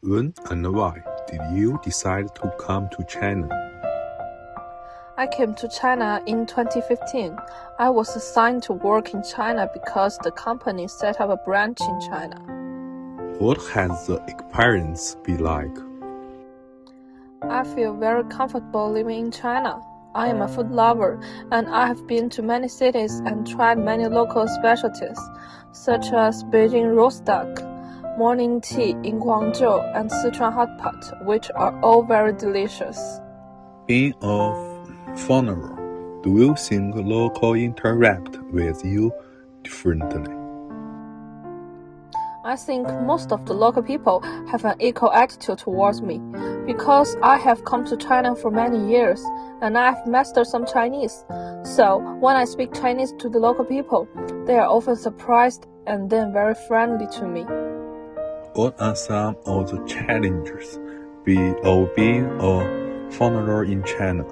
When and why did you decide to come to China? I came to China in 2015. I was assigned to work in China because the company set up a branch in China. What has the experience been like? I feel very comfortable living in China. I am a food lover, and I have been to many cities and tried many local specialties, such as Beijing roast duck, morning tea in Guangzhou, and Sichuan hot pot, which are all very delicious. Being a foreigner, do you think locals interact with you differently? I think most of the local people have an equal attitude towards me, because I have come to China for many years, and I have mastered some Chinese. So, when I speak Chinese to the local people, they are often surprised and then very friendly to me. What are some of the challenges of being a foreigner in China?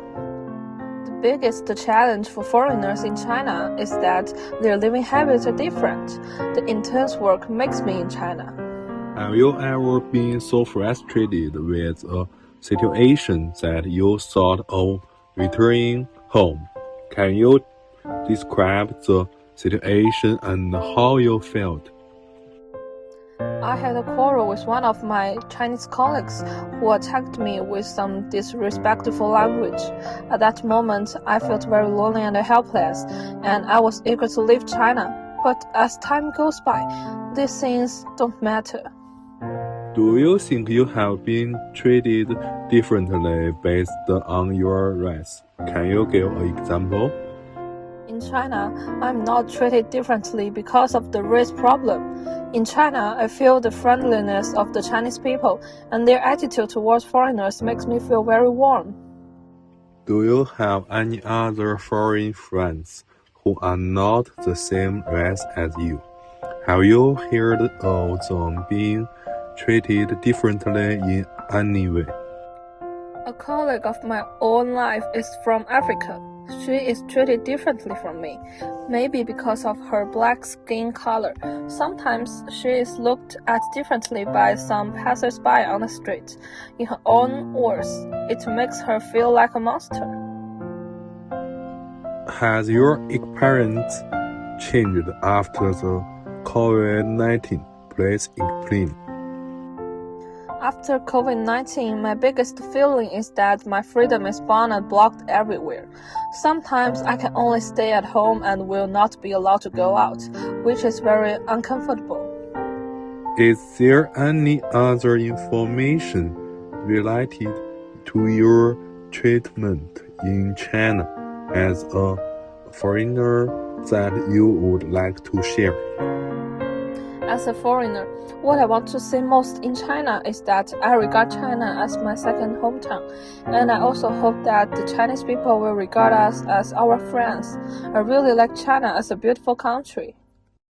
The biggest challenge for foreigners in China is that their living habits are different. The intense work makes me in China. Have you ever been so frustrated with a situation that you thought of returning home? Can you describe the situation and how you felt? I had a quarrel with one of my Chinese colleagues who attacked me with some disrespectful language. At that moment, I felt very lonely and helpless, and I was eager to leave China. But as time goes by, these things don't matter. Do you think you have been treated differently based on your race? Can you give an example? In China, I'm not treated differently because of the race problem. In China, I feel the friendliness of the Chinese people, and their attitude towards foreigners makes me feel very warm. Do you have any other foreign friends who are not the same race as you? Have you heard of them being treated differently in any way? A colleague of my own life is from Africa. She is treated differently from me, maybe because of her black skin color. Sometimes she is looked at differently by some passers-by on the street. In her own words, it makes her feel like a monster. Has your experience changed after the COVID-19? Please explain. After COVID-19, my biggest feeling is that my freedom is bound and blocked everywhere. Sometimes I can only stay at home and will not be allowed to go out, which is very uncomfortable. Is there any other information related to your treatment in China as a foreigner that you would like to share? As a foreigner, what I want to say most in China is that I regard China as my second hometown, and I also hope that the Chinese people will regard us as our friends. I really like China as a beautiful country.